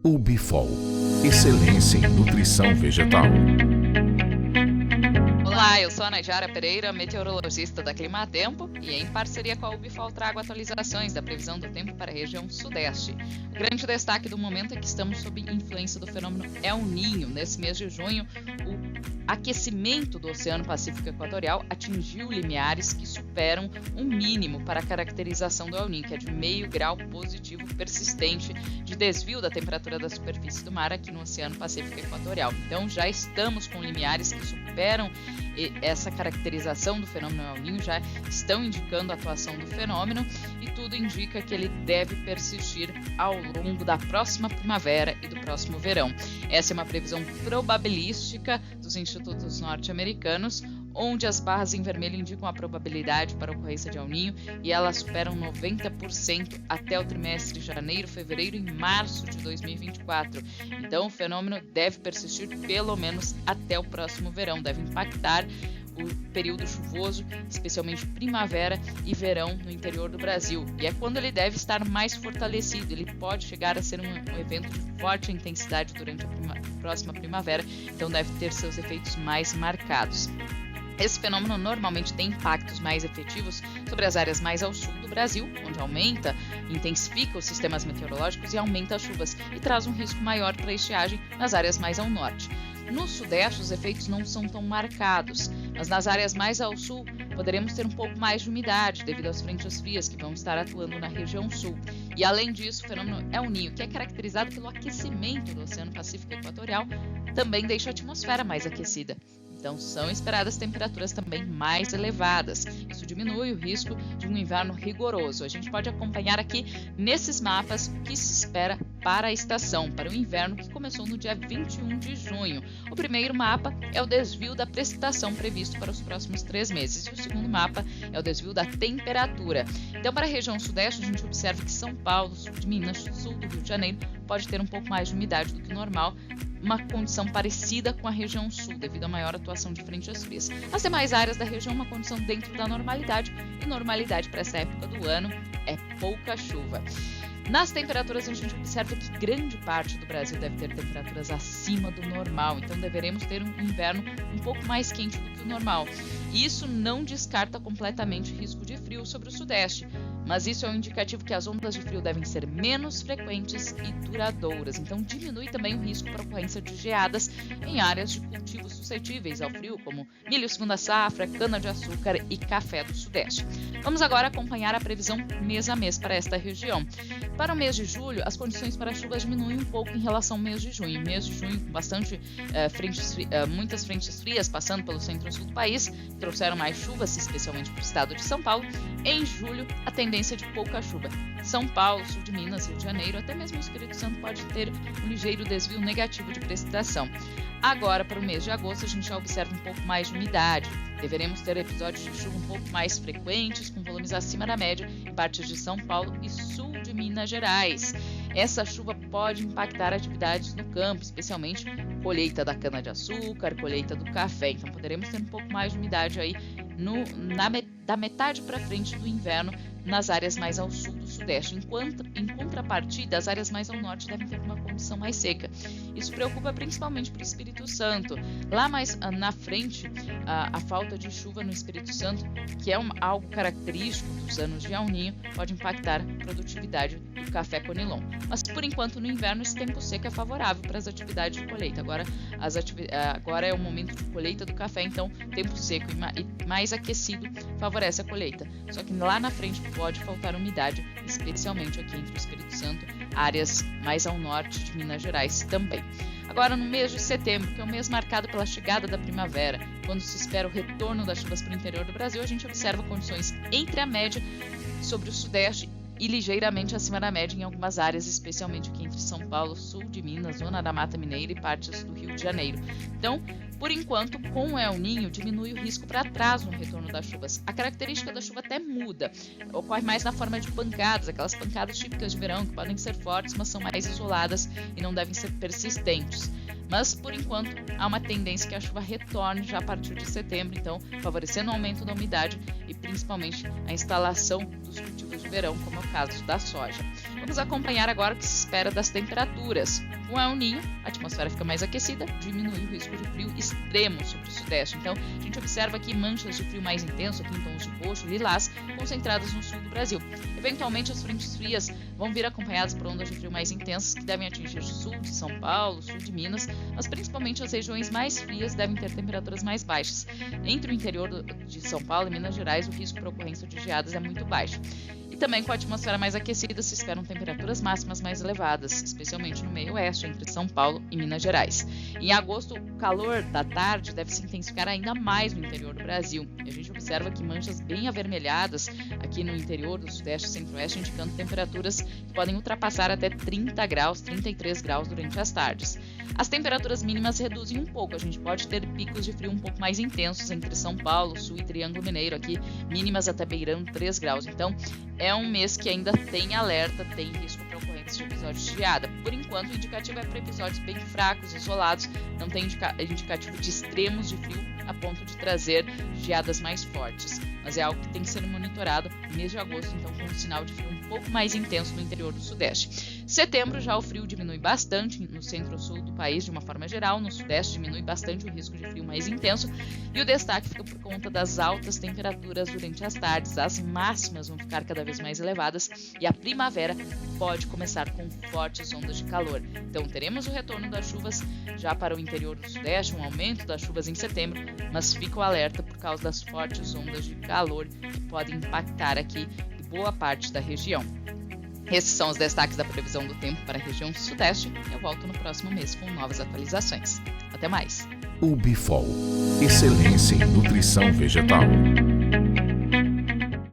Ubifol, excelência em nutrição vegetal. Olá, eu sou a Nayara Pereira, meteorologista da Climatempo, e em parceria com a Ubifol trago atualizações da previsão do tempo para a região sudeste. O grande destaque do momento é que estamos sob influência do fenômeno El Niño. Nesse mês de junho, o aquecimento do Oceano Pacífico Equatorial atingiu limiares que superam o mínimo para a caracterização do El Niño, que é de meio grau positivo persistente de desvio da temperatura da superfície do mar aqui no Oceano Pacífico Equatorial. Então já estamos com limiares que superam essa caracterização do fenômeno El Niño, já estão indicando a atuação do fenômeno e tudo indica que ele deve persistir ao longo da próxima primavera e do próximo verão. Essa é uma previsão probabilística dos institutos norte-americanos, onde as barras em vermelho indicam a probabilidade para a ocorrência de El Niño e elas superam 90% até o trimestre de janeiro, fevereiro e março de 2024. Então, o fenômeno deve persistir pelo menos até o próximo verão, deve impactar o período chuvoso, especialmente primavera e verão no interior do Brasil. E é quando ele deve estar mais fortalecido, ele pode chegar a ser um evento de forte intensidade durante a próxima primavera, então deve ter seus efeitos mais marcados. Esse fenômeno normalmente tem impactos mais efetivos sobre as áreas mais ao sul do Brasil, onde intensifica os sistemas meteorológicos e aumenta as chuvas, e traz um risco maior para a estiagem nas áreas mais ao norte. No sudeste, os efeitos não são tão marcados, mas nas áreas mais ao sul, poderemos ter um pouco mais de umidade devido às frentes frias que vão estar atuando na região sul. E além disso, o fenômeno El Niño, que é caracterizado pelo aquecimento do Oceano Pacífico Equatorial, também deixa a atmosfera mais aquecida. Então, são esperadas temperaturas também mais elevadas. Isso diminui o risco de um inverno rigoroso. A gente pode acompanhar aqui nesses mapas o que se espera para a estação, para o inverno que começou no dia 21 de junho. O primeiro mapa é o desvio da precipitação previsto para os próximos 3 meses. E o segundo mapa é o desvio da temperatura. Então, para a região sudeste, a gente observa que São Paulo, sul de Minas, sul do Rio de Janeiro, pode ter um pouco mais de umidade do que o normal, uma condição parecida com a região sul, devido à maior atuação de frentes frias. As demais áreas da região, uma condição dentro da normalidade, e normalidade para essa época do ano é pouca chuva. Nas temperaturas, a gente observa que grande parte do Brasil deve ter temperaturas acima do normal, então deveremos ter um inverno um pouco mais quente do que o normal. Isso não descarta completamente o risco de frio sobre o sudeste, mas isso é um indicativo que as ondas de frio devem ser menos frequentes e duradouras, então diminui também o risco para a ocorrência de geadas em áreas de cultivos suscetíveis ao frio, como milho segunda safra, cana-de-açúcar e café do sudeste. Vamos agora acompanhar a previsão mês a mês para esta região. Para o mês de julho, as condições para chuvas diminuem um pouco em relação ao mês de junho. Mês de junho, com bastante muitas frentes frias passando pelo centro-sul do país, trouxeram mais chuvas, especialmente para o estado de São Paulo. Em julho, a tendência é de pouca chuva. São Paulo, sul de Minas, Rio de Janeiro, até mesmo o Espírito Santo pode ter um ligeiro desvio negativo de precipitação. Agora, para o mês de agosto, a gente já observa um pouco mais de umidade. Deveremos ter episódios de chuva um pouco mais frequentes, com volumes acima da média em partes de São Paulo e sul de Minas Gerais. Essa chuva pode impactar atividades no campo, especialmente colheita da cana-de-açúcar, colheita do café. Então, poderemos ter um pouco mais de umidade aí da metade para frente do inverno nas áreas mais ao sul do sudeste. Em contrapartida, as áreas mais ao norte devem ter uma condição mais seca. Isso preocupa principalmente para o Espírito Santo. Lá mais na frente, a falta de chuva no Espírito Santo, que é algo característico dos anos de El Niño, pode impactar a produtividade do café conilon. Mas, por enquanto, no inverno, esse tempo seco é favorável para as atividades de colheita. Agora é o momento de colheita do café, então tempo seco e mais aquecido favorece a colheita. Só que lá na frente pode faltar umidade, especialmente aqui entre o Espírito Santo, áreas mais ao norte de Minas Gerais também. Agora, no mês de setembro, que é o mês marcado pela chegada da primavera, quando se espera o retorno das chuvas para o interior do Brasil, a gente observa condições entre a média sobre o sudeste e ligeiramente acima da média em algumas áreas, especialmente aqui entre São Paulo, sul de Minas, zona da Mata Mineira e partes do Rio de Janeiro. Então, por enquanto, com o El Niño, diminui o risco para atraso no retorno das chuvas. A característica da chuva até muda, ocorre mais na forma de pancadas, aquelas pancadas típicas de verão que podem ser fortes, mas são mais isoladas e não devem ser persistentes. Mas, por enquanto, há uma tendência que a chuva retorne já a partir de setembro, então favorecendo o aumento da umidade e principalmente a instalação dos cultivos de verão, como é o caso da soja. Vamos acompanhar agora o que se espera das temperaturas. Com El Niño, a atmosfera fica mais aquecida, diminui o risco de frio extremo sobre o sudeste. Então, a gente observa aqui manchas de frio mais intenso, aqui em tons de roxo e lilás, concentradas no sul do Brasil. Eventualmente, as frentes frias vão vir acompanhadas por ondas de frio mais intensas, que devem atingir o sul de São Paulo, sul de Minas, mas principalmente as regiões mais frias devem ter temperaturas mais baixas. Entre o interior de São Paulo e Minas Gerais, o risco para ocorrência de geadas é muito baixo. E também com a atmosfera mais aquecida se esperam temperaturas máximas mais elevadas, especialmente no meio oeste, entre São Paulo e Minas Gerais. Em agosto, o calor da tarde deve se intensificar ainda mais no interior do Brasil. E a gente observa que manchas bem avermelhadas aqui no interior do sudeste e centro-oeste, indicando temperaturas que podem ultrapassar até 30 graus, 33 graus durante as tardes. As temperaturas mínimas reduzem um pouco, a gente pode ter picos de frio um pouco mais intensos entre São Paulo, Sul e Triângulo Mineiro, aqui mínimas até beirando 3 graus. Então, é um mês que ainda tem alerta, tem risco para ocorrência de episódios de geada. Por enquanto, o indicativo é para episódios bem fracos, isolados, não tem indicativo de extremos de frio a ponto de trazer geadas mais fortes. Mas é algo que tem que ser monitorado no mês de agosto, então com um sinal de frio um pouco mais intenso no interior do sudeste. Setembro já o frio diminui bastante no centro-sul do país de uma forma geral, no sudeste diminui bastante o risco de frio mais intenso e o destaque fica por conta das altas temperaturas durante as tardes, as máximas vão ficar cada vez mais elevadas e a primavera pode começar com fortes ondas de calor. Então teremos o retorno das chuvas já para o interior do sudeste, um aumento das chuvas em setembro, mas fica o alerta por causa das fortes ondas de calor que podem impactar aqui boa parte da região. Esses são os destaques da previsão do tempo para a região sudeste. Eu volto no próximo mês com novas atualizações. Até mais! UbiFol, excelência em nutrição vegetal.